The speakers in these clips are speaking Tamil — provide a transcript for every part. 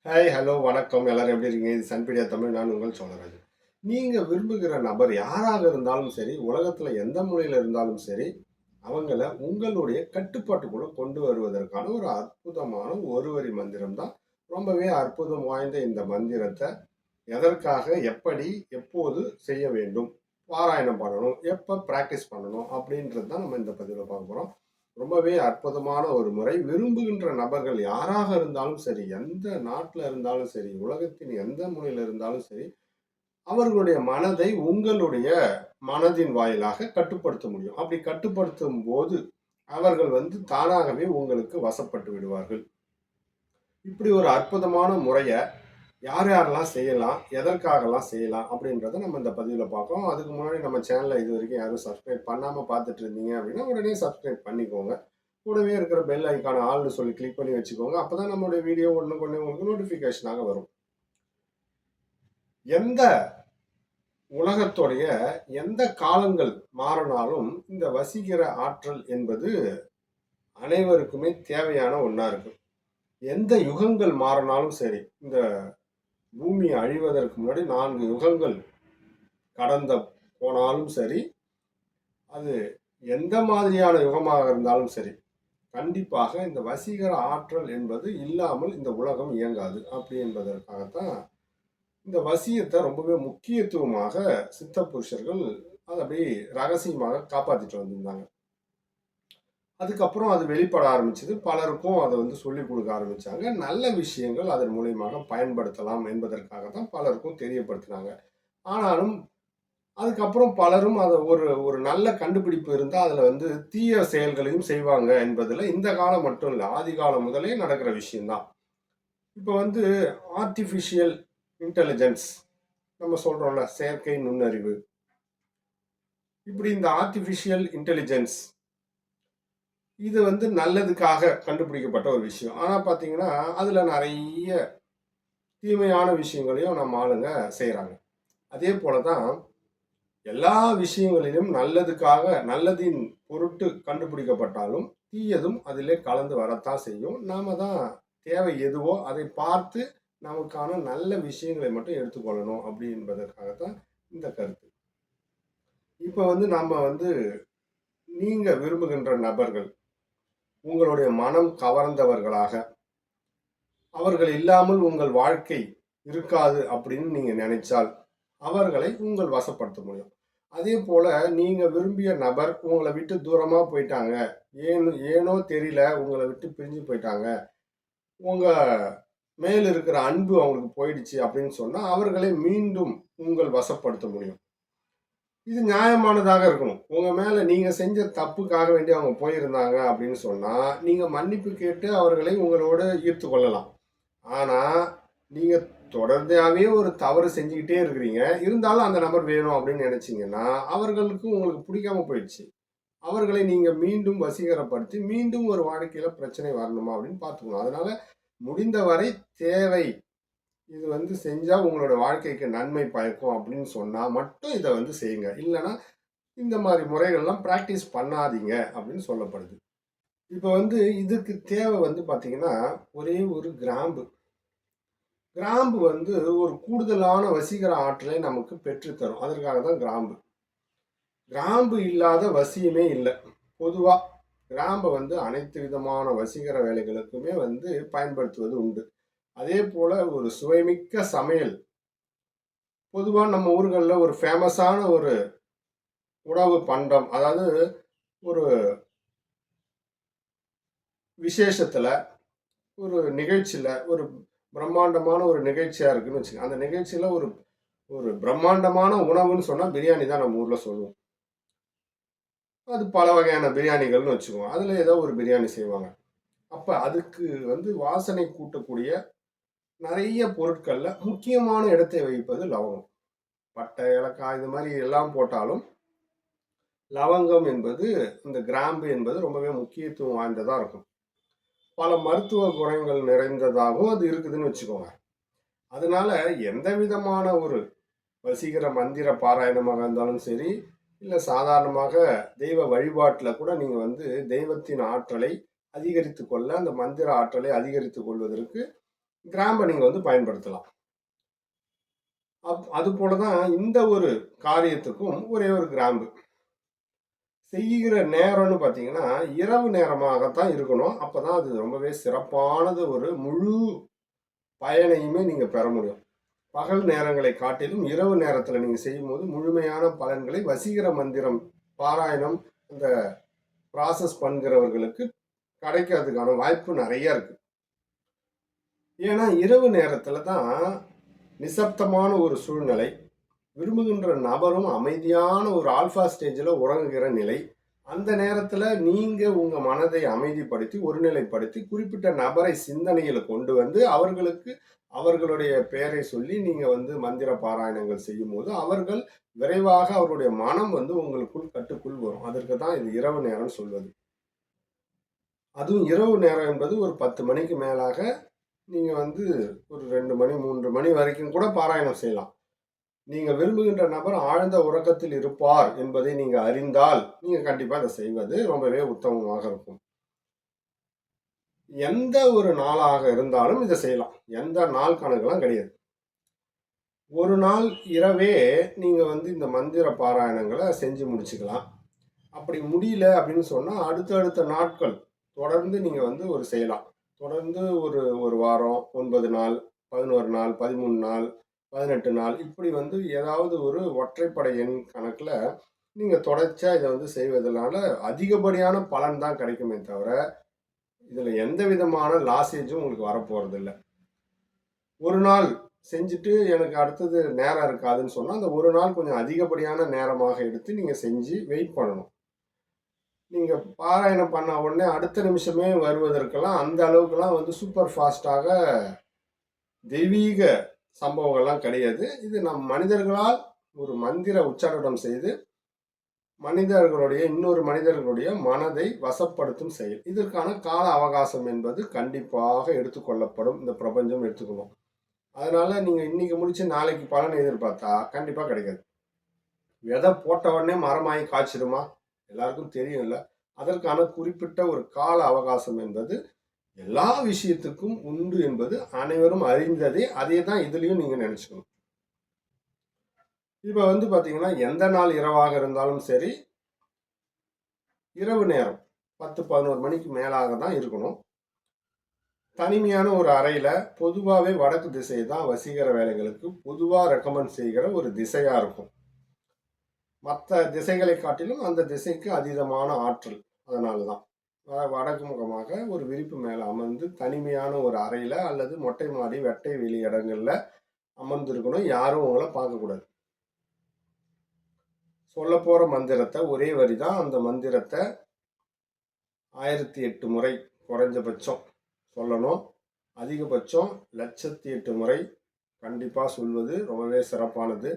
ஹாய், ஹலோ, வணக்கம். எல்லாரும் எப்படி இருக்கீங்க? இது சன்பீடியா தமிழ். நான் உங்கள் சோழராஜன். நீங்க விரும்புகிற நபர் யாராக இருந்தாலும் சரி, உலகத்துல எந்த மூலையில இருந்தாலும் சரி, அவங்கள உங்களுடைய கட்டுப்பாட்டுக்குள்ள கொண்டு வருவதற்கான ஒரு அற்புதமான ஒரு வரி மந்திரம் தான். ரொம்பவே அற்புதம் வாய்ந்த இந்த மந்திரத்த எதற்காக, எப்படி, எப்போது செய்ய வேண்டும்? பாராயணம் பண்ணணும், எப்ப பிராக்டிஸ் பண்ணணும் அப்படின்றது தான் நம்ம இந்த பதிவுல பார்க்க போறோம். ரொம்பவே அற்புதமான ஒரு முறை. விரும்புகின்ற நபர்கள் யாராக இருந்தாலும் சரி, எந்த நாட்டுல இருந்தாலும் சரி, உலகத்தின் எந்த மூலையில இருந்தாலும் சரி, அவர்களுடைய மனதை உங்களுடைய மனதின் வாயிலாக கட்டுப்படுத்த முடியும். அப்படி கட்டுப்படுத்தும்போது, அவர்கள் தானாகவே உங்களுக்கு வசப்பட்டு விடுவார்கள். இப்படி ஒரு அற்புதமான முறைய யார் யாரெல்லாம் செய்யலாம்? எதற்காகலாம் செய்யலாம்? அப்படின்றத நம்ம இந்த பதிவுல பார்ப்போம். அதுக்கு முன்னாடி நம்ம சேனல இதுவரைக்கும் யாரும் சப்ஸ்கிரைப் பண்ணாம பார்த்துட்டு இருந்தீங்க அப்படின்னா, உடனே சப்ஸ்கிரைப் பண்ணிக்கோங்க. கூடவே இருக்கிற பெல் ஐகான ஆல்னு சொல்லி கிளிக் பண்ணி வச்சுக்கோங்க. அப்பதான் நம்மளுடைய வீடியோ ஒண்ணுக்கொண்ணு உங்களுக்கு நோட்டிஃபிகேஷனாக வரும். எந்த உலகத்துடைய எந்த காலங்கள் மாறினாலும், இந்த வசீகர ஆற்றல் என்பது அனைவருக்குமே தேவையான ஒண்ணா இருக்கு. எந்த யுகங்கள் மாறினாலும் சரி, இந்த பூமி அழிவதற்கு முன்னாடி 4 யுகங்கள் கடந்த போனாலும் சரி, அது எந்த மாதிரியான யுகமாக இருந்தாலும் சரி, கண்டிப்பாக இந்த வசீகர ஆற்றல் என்பது இல்லாமல் இந்த உலகம் இயங்காது. அப்படி என்பதற்காகத்தான் இந்த வசியத்தை ரொம்பவே முக்கியத்துவமாக சித்த புருஷர்கள் அதை அப்படியே ரகசியமாக காப்பாத்திட்டு வந்திருந்தாங்க. அதுக்கப்புறம் அது வெளிப்பட ஆரம்பிச்சது. பலருக்கும் அதை சொல்லிக் கொடுக்க ஆரம்பிச்சாங்க. நல்ல விஷயங்கள் அதன் மூலியமாக பயன்படுத்தலாம் என்பதற்காக தான் பலருக்கும் தெரியப்படுத்தினாங்க. ஆனாலும் அதுக்கப்புறம் பலரும் அதை ஒரு ஒரு நல்ல கண்டுபிடிப்பு இருந்தா அதுல தீய செயல்களையும் செய்வாங்க என்பதுல இந்த காலம் மட்டும் இல்ல, ஆதி காலம் முதலே நடக்கிற விஷயம்தான். இப்ப ஆர்டிபிஷியல் இன்டெலிஜென்ஸ் நம்ம சொல்றோம்ல, செயற்கை நுண்ணறிவு. இப்படி இந்த ஆர்டிபிஷியல் இன்டெலிஜென்ஸ் இது நல்லதுக்காக கண்டுபிடிக்கப்பட்ட ஒரு விஷயம். ஆனா பாத்தீங்கன்னா, அதுல நிறைய தீமையான விஷயங்களையும் நம்ம ஆளுங்க செய்றாங்க. அதே போலதான் எல்லா விஷயங்களிலும் நல்லதுக்காக, நல்லதின் பொருட்டு கண்டுபிடிக்கப்பட்டாலும், தீயதும் அதிலே கலந்து வரத்தான் செய்யும். நாம தான் தேவை எதுவோ அதை பார்த்து நமக்கான நல்ல விஷயங்களை மட்டும் எடுத்துக்கொள்ளணும் அப்படி என்பதற்காகத்தான் இந்த கருத்து. இப்ப நாம நீங்க விரும்புகின்ற நபர்கள், உங்களுடைய மனம் கவர்ந்தவர்களாக, அவர்கள் இல்லாமல் உங்கள் வாழ்க்கை இருக்காது அப்படின்னு நீங்க நினைச்சால், அவர்களை உங்கள் வசப்படுத்த முடியும். அதே போல நீங்க விரும்பிய நபர் உங்களை விட்டு தூரமா போயிட்டாங்க. ஏனோ தெரியல உங்களை விட்டு பிரிஞ்சு போயிட்டாங்க. உங்க மேல் இருக்கிற அன்பு அவங்களுக்கு போயிடுச்சு அப்படின்னு சொன்னா, அவர்களை மீண்டும் உங்கள் வசப்படுத்த முடியும். இது நியாயமானதாக இருக்கணும். உங்க மேல நீங்க செஞ்ச தப்புக்காக வேண்டி அவங்க போயிருந்தாங்க அப்படின்னு சொன்னா, நீங்க மன்னிப்பு கேட்டு அவர்களை உங்களோடு ஈர்த்துக் கொள்ளலாம். ஆனா, நீங்க தொடர்ந்தாவே ஒரு தவறு செஞ்சுக்கிட்டே இருக்கிறீங்க. இருந்தாலும் அந்த நபர் வேணும் அப்படின்னு நினைச்சீங்கன்னா, அவர்களுக்கு உங்களுக்கு பிடிக்காம போயிடுச்சு. அவர்களை நீங்க மீண்டும் வசீகரப்படுத்தி, மீண்டும் ஒரு வாழ்க்கையில பிரச்சனை வரணுமா அப்படின்னு பார்த்துக்கணும். அதனால முடிந்தவரை தேவை. இது செஞ்சா உங்களோட வாழ்க்கைக்கு நன்மை பயக்கும் அப்படின்னு சொன்னா மட்டும் இத செய்யுங்க. இல்லன்னா, இந்த மாரி முறைகள்லாம் பிராக்டிஸ் பண்ணாதீங்க அப்படின்னு சொல்லப்படுது. இப்ப இதுக்கு தேவை பார்த்தீங்கன்னா, ஒரே ஒரு கிராம்பு. கிராம்பு ஒரு கூடுதலான வசீகர ஆற்றலை நமக்கு பெற்றுத் தரும். அதற்காக தான் கிராம்பு. கிராம்பு இல்லாத வசியமே இல்ல. பொதுவா கிராம்ப அனைத்து விதமான வசீகர வேலைகளுக்குமே பயன்படுத்துவது உண்டு. அதே போல ஒரு சுவைமிக்க சமையல். பொதுவா நம்ம ஊர்கள்ல ஒரு ஃபேமஸான ஒரு உணவு பண்டம். அதாவது ஒரு விசேஷத்துல, ஒரு நிகழ்ச்சியில, ஒரு பிரம்மாண்டமான ஒரு நிகழ்ச்சியா இருக்குன்னு வச்சுக்கங்க. அந்த நிகழ்ச்சியில ஒரு ஒரு பிரம்மாண்டமான உணவுன்னு சொன்னா பிரியாணி தான் நம்ம ஊர்ல சொல்லுவோம். அது பல வகையான பிரியாணிகள்னு வச்சுக்குவோம். அதுல ஏதோ ஒரு பிரியாணி செய்வாங்க. அப்ப அதுக்கு வாசனை கூட்டக்கூடிய நெறைய பொருட்கள்ல முக்கியமான இடத்தை வகிப்பது லவங்கம். பட்டை, ஏலக்காய் இது மாரி எல்லாம் போட்டாலும், லவங்கம் என்பது, இந்த கிராம்பு என்பது ரொம்பவே முக்கியத்துவம் வாய்ந்ததா இருக்கும். பல மருத்துவ குணங்கள் நிறைந்ததாகவும் அது இருக்குதுன்னு வச்சுக்கோங்க. அதனால எந்த விதமான ஒரு வசீகர மந்திர பாராயணமாக இருந்தாலும் சரி, இல்ல சாதாரணமாக தெய்வ வழிபாட்டுல கூட நீங்க தெய்வத்தின் ஆற்றலை அதிகரித்துக் கொள்ள, அந்த மந்திர ஆற்றலை அதிகரித்துக் கொள்வதற்கு கிராம்பை நீங்க வந்து பயன்படுத்தலாம். அது போலதான் இந்த ஒரு காரியத்துக்கும் ஒரே ஒரு கிராம்பு. செய்கிற நேரம்னு பார்த்தீங்கன்னா, இரவு நேரமாகத்தான் இருக்கணும். அப்பதான் அது ரொம்பவே சிறப்பானது, ஒரு முழு பயனையுமே நீங்க பெற முடியும். பகல் நேரங்களை காட்டிலும் இரவு நேரத்துல நீங்க செய்யும்போது முழுமையான பலன்களை வசீகர மந்திரம் பாராயணம் இந்த ப்ராசஸ் பண்ணுகிறவர்களுக்கு கிடைக்கிறதுக்கான வாய்ப்பு நிறைய இருக்கு. ஏன்னா இரவு நேரத்துல தான் நிசப்தமான ஒரு சூழ்நிலை, விரும்புகின்ற நபரும் அமைதியான ஒரு ஆல்ஃபா ஸ்டேஜில் உறங்குகிற நிலை. அந்த நேரத்தில் நீங்கள் உங்கள் மனதை அமைதிப்படுத்தி ஒருநிலைப்படுத்தி குறிப்பிட்ட நபரை சிந்தனையில் கொண்டு வந்து அவர்களுக்கு அவர்களுடைய பெயரை சொல்லி நீங்கள் வந்து மந்திர பாராயணங்கள் செய்யும் போது அவர்கள் விரைவாக அவருடைய மனம் வந்து உங்களுக்குள் கட்டுக்குள் வரும். அதற்கு தான் இது இரவு நேரம் சொல்வது. அதுவும் இரவு நேரம் என்பது ஒரு 10 மணிக்கு மேலாக நீங்கள் வந்து ஒரு 2 மணி 3 மணி வரைக்கும் கூட பாராயணம் செய்யலாம். நீங்க விரும்புகின்ற நபர் ஆழ்ந்த உறக்கத்தில் இருப்பார் என்பதை நீங்க அறிந்தால் நீங்க கண்டிப்பா அதை செய்வது ரொம்பவே உத்தமமாக இருக்கும். எந்த ஒரு நாளாக இருந்தாலும் இதை செய்யலாம். எந்த நாள் கணக்கெல்லாம் கிடையாது. ஒரு நாள் இரவே நீங்க வந்து இந்த மந்திர பாராயணங்களை செஞ்சு முடிச்சுக்கலாம். அப்படி முடியல அப்படின்னு சொன்னா அடுத்தடுத்த நாட்கள் தொடர்ந்து நீங்க வந்து ஒரு செய்யலாம். தொடர்ந்து ஒரு ஒரு வாரம், 9 நாள், 11 நாள், 13 நாள், 18 நாள், இப்படி வந்து ஏதாவது ஒரு ஒற்றைப்படை எண் கணக்குல நீங்க தொடர்ச்சியா இதை வந்து செய்வதனால அதிகப்படியான பலன் தான் கிடைக்குமே தவிர இதுல எந்த விதமான லாசேஜும் உங்களுக்கு வரப்போறது இல்லை. ஒரு நாள் செஞ்சுட்டு எனக்கு அடுத்தது நேரம் இருக்காதுன்னு சொன்னா அந்த ஒரு நாள் கொஞ்சம் அதிகப்படியான நேரமாக எடுத்து நீங்க செஞ்சு வெயிட் பண்ணணும். நீங்க பாராயணம் பண்ண உடனே அடுத்த நிமிஷமே வருவதற்கெல்லாம் அந்த அளவுக்குலாம் வந்து சூப்பர் ஃபாஸ்டாக தெய்வீக சம்பவங்கள்லாம் கிடையாது. இது நம் மனிதர்களால் ஒரு மந்திர உச்சாரணம் செய்து மனிதர்களுடைய இன்னொரு மனிதர்களுடைய மனதை வசப்படுத்தும் செயல். இதற்கான கால அவகாசம் என்பது கண்டிப்பாக எடுத்துக்கொள்ளப்படும். இந்த பிரபஞ்சம் எடுத்துக்கணும். அதனால நீங்க இன்னைக்கு முடிச்சு நாளைக்கு பலன் எதிர்பார்த்தா கண்டிப்பா கிடைக்காது. விதை போட்ட உடனே மரமாகி காய்ச்சிடுமா? எல்லாருக்கும் தெரியும் இல்லை. அதற்கான குறிப்பிட்ட ஒரு கால அவகாசம் என்பது எல்லா விஷயத்துக்கும் உண்டு என்பது அனைவரும் அறிந்ததே. அதே தான் இதுலயும் நீங்க நினைச்சுக்கணும். இப்ப வந்து பாத்தீங்கன்னா எந்த நாள் இரவாக இருந்தாலும் சரி, இரவு நேரம் 10-11 மணிக்கு மேலாக தான் இருக்கணும். தனிமையான ஒரு அறையில பொதுவாகவே வடக்கு திசை தான் வசீகர வேலைகளுக்கு பொதுவா ரெக்கமெண்ட் செய்கிற ஒரு திசையா இருக்கும். மற்ற திசைகளை காட்டிலும் அந்த திசைக்கு அதீதமான ஆற்றல். அதனாலதான் வடக்கு முகமாக ஒரு விரிப்பு மேல அமர்ந்து தனிமையான ஒரு அறையில அல்லது மொட்டை மாடி வெட்டை வெளி இடங்கள்ல அமர்ந்திருக்கணும். யாரும் உங்களை பார்க்கக்கூடாது. சொல்ல போற மந்திரத்தை ஒரே வரிதான். அந்த மந்திரத்தை 1008 முறை குறைஞ்சபட்சம் சொல்லணும். அதிகபட்சம் 1008 முறை கண்டிப்பா சொல்வது ரொம்பவே சிறப்பானது.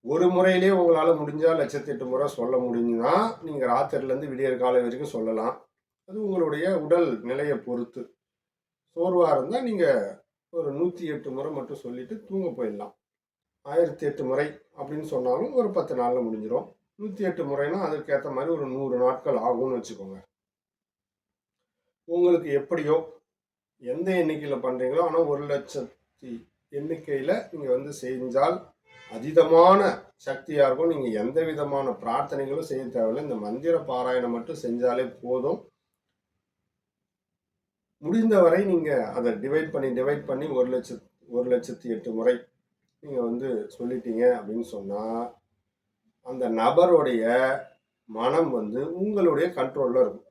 ஒரு முறையிலேயே உங்களால முடிஞ்சா 1008 முறை சொல்ல முடிஞ்சுன்னா நீங்க ராத்திரிலேருந்து விடியற் காலை வரைக்கும் சொல்லலாம். அது உங்களுடைய உடல் நிலையை பொறுத்து. சோர்வா இருந்தா நீங்க ஒரு 108 முறை மட்டும் சொல்லிட்டு தூங்க போயிடலாம். 1008 முறை அப்படின்னு சொன்னாலும் ஒரு 10 நாள்ல முடிஞ்சிடும். 108 முறைனா அதற்கேற்ற மாதிரி ஒரு 100 நாட்கள் ஆகும்னு வச்சுக்கோங்க. உங்களுக்கு எப்படியோ எந்த எண்ணிக்கையில பண்றீங்களோ, ஆனா 1,00,000 எண்ணிக்கையில நீங்க வந்து செஞ்சால் அதீதமான சக்தியா இருக்கும். நீங்க எந்த விதமான பிரார்த்தனைகளும் செய்ய தேவையில்லை. இந்த மந்திர பாராயணம் மட்டும் செஞ்சாலே போதும். முடிந்தவரை நீங்க அதை டிவைட் பண்ணி 1,08 முறை நீங்க வந்து சொல்லிட்டீங்க அப்படின்னு சொன்னா அந்த நபருடைய மனம் வந்து உங்களுடைய கண்ட்ரோல்ல இருக்கும்.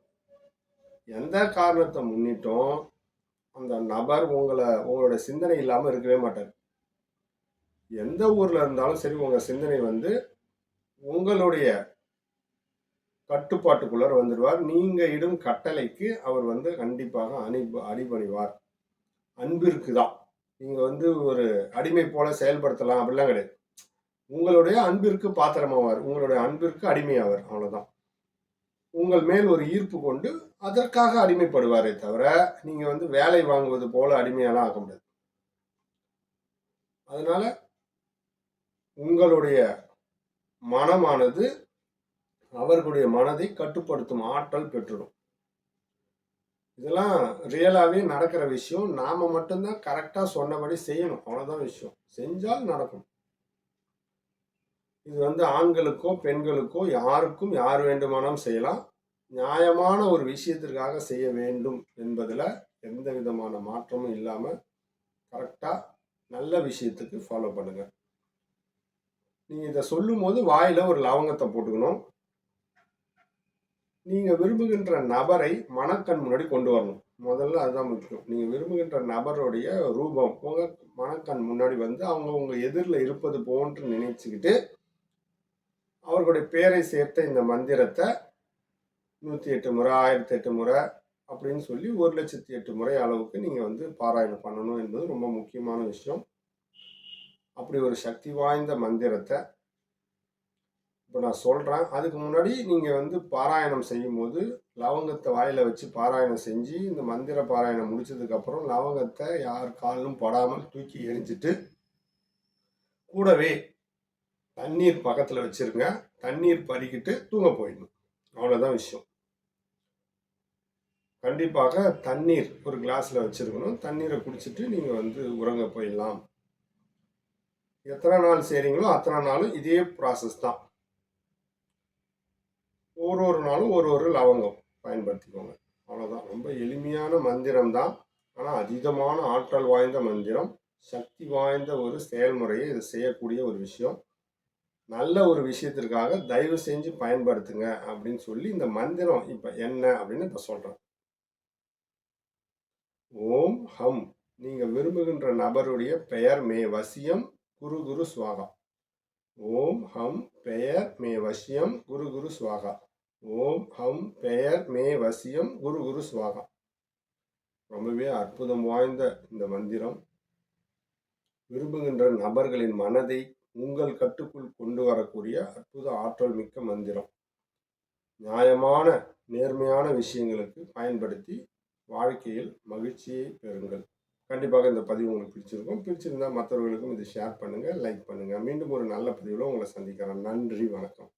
எந்த காரணத்தை முன்னிட்டும் அந்த நபர் உங்களோட சிந்தனை இல்லாம இருக்கவே மாட்டார். எந்த ஊர்ல இருந்தாலும் சரி, உங்க சிந்தனை வந்து உங்களுடைய கட்டுப்பாட்டுக்குள்ளார வந்துடுவார். நீங்க இடும் கட்டளைக்கு அவர் வந்து கண்டிப்பாக அடிபணிவார். அன்பிற்கு தான் நீங்க வந்து ஒரு அடிமை போல செயல்படுத்தலாம் அப்படிலாம் கிடையாது. உங்களுடைய அன்பிற்கு பாத்திரமாவார், உங்களுடைய அன்பிற்கு அடிமையாவார். அவ்வளவுதான். உங்கள் மேல் ஒரு ஈர்ப்பு கொண்டு அதற்காக அடிமைப்படுவாரே தவிர நீங்க வந்து வேலை வாங்குவது போல அடிமையெல்லாம் ஆக முடியாது. அதனால உங்களுடைய மனமானது அவர்களுடைய மனதை கட்டுப்படுத்தும் ஆற்றல் பெற்றுடும். இதெல்லாம் ரியலாவே நடக்கிற விஷயம். நாம மட்டும் தான் கரெக்ட்டா சொன்னபடி செய்யணும். அவ்வளோதான் விஷயம். செஞ்சால் நடக்கும். இது வந்து ஆண்களுக்கோ, பெண்களுக்கோ யாருக்கும் யார் வேண்டுமானாலும் செய்யலாம். நியாயமான ஒரு விஷயத்திற்காக செய்ய வேண்டும் என்பதுல எந்த விதமான மாற்றமும் இல்லாம கரெக்ட்டா நல்ல விஷயத்துக்கு ஃபாலோ பண்ணுங்க. நீங்க இத சொல்லும்போது வாயில ஒரு லவங்கத்த போட்டுக்கணும். நீங்க விரும்புகின்ற நபரை மனக்கண் முன்னாடி கொண்டு வரணும். முதல்ல அதுதான் முக்கியம். நீங்க விரும்புகின்ற நபருடைய ரூபம் உங்க மனக்கண் முன்னாடி வந்து அவங்க உங்க எதிர்ல இருப்பது போன்று நினைச்சுக்கிட்டு, அவர்களுடைய பெயரை சேர்த்த இந்த மந்திரத்த 108 முறை, 1008 முறை அப்படின்னு சொல்லி 1,08,008 முறை அளவுக்கு நீங்க வந்து பாராயணம் பண்ணணும் என்பது ரொம்ப முக்கியமான விஷயம். அப்படி ஒரு சக்தி வாய்ந்த மந்திரத்த இப்ப நான் சொல்றேன். அதுக்கு முன்னாடி நீங்க வந்து பாராயணம் செய்யும்போது, லவங்கத்த வாயில வச்சு பாராயணம் செஞ்சு, இந்த மந்திர பாராயணம் முடிச்சதுக்கப்புறம் லவங்கத்த யார் கால்லும் படாமல் தூக்கி எறிஞ்சிட்டு, கூடவே தண்ணீர் பக்கத்துல வச்சிருங்க. தண்ணீர் பருகிட்டு தூங்க போயிடணும். அவ்வளோதான் விஷயம். கண்டிப்பாக தண்ணீர் ஒரு கிளாஸ்ல வச்சிருக்கணும். தண்ணீரை குடிச்சிட்டு நீங்க வந்து உறங்க போயிடலாம். எத்தனை நாள் செய்றீங்களோ அத்தனை நாளும் இதே ப்ராசஸ் தான். ஒரு நாளும் ஒரு லவங்கம் பயன்படுத்திக்கோங்க. அவ்வளோதான். ரொம்ப எளிமையான மந்திரம் தான். ஆனால் அதீதமான ஆற்றல் வாய்ந்த மந்திரம். சக்தி வாய்ந்த ஒரு செயல்முறையை இது செய்யக்கூடிய ஒரு விஷயம். நல்ல ஒரு விஷயத்திற்காக தயவு செஞ்சு பயன்படுத்துங்க அப்படின்னு சொல்லி இந்த மந்திரம் இப்போ என்ன அப்படின்னு இப்போ சொல்கிறேன். ஓம் ஹம். நீங்கள் விரும்புகின்ற நபருடைய பெயர் மே வசியம் குரு குரு சுவாகா. ஓம் ஹம் பெயர் மே வசியம் குரு குரு சுவாகா. ஓம் ஹம் பெயர் மே வசியம் குரு குரு சுவாகா. ரொம்பவே அற்புதம் வாய்ந்த இந்த மந்திரம் விரும்புகின்ற நபர்களின் மனதை உங்கள் கட்டுக்குள் கொண்டு வரக்கூடிய அற்புத ஆற்றல் மிக்க மந்திரம். நியாயமான நேர்மையான விஷயங்களுக்கு பயன்படுத்தி வாழ்க்கையில் மகிழ்ச்சியை பெறுங்கள். கண்டிப்பாக இந்த பதிவு உங்களுக்கு பிடிச்சிருக்கும். பிடிச்சிருந்தா மற்றவர்களுக்கும் இதை ஷேர் பண்ணுங்க, லைக் பண்ணுங்க. மீண்டும் ஒரு நல்ல பதிவில் உங்களை சந்திக்கிறேன். நன்றி, வணக்கம்.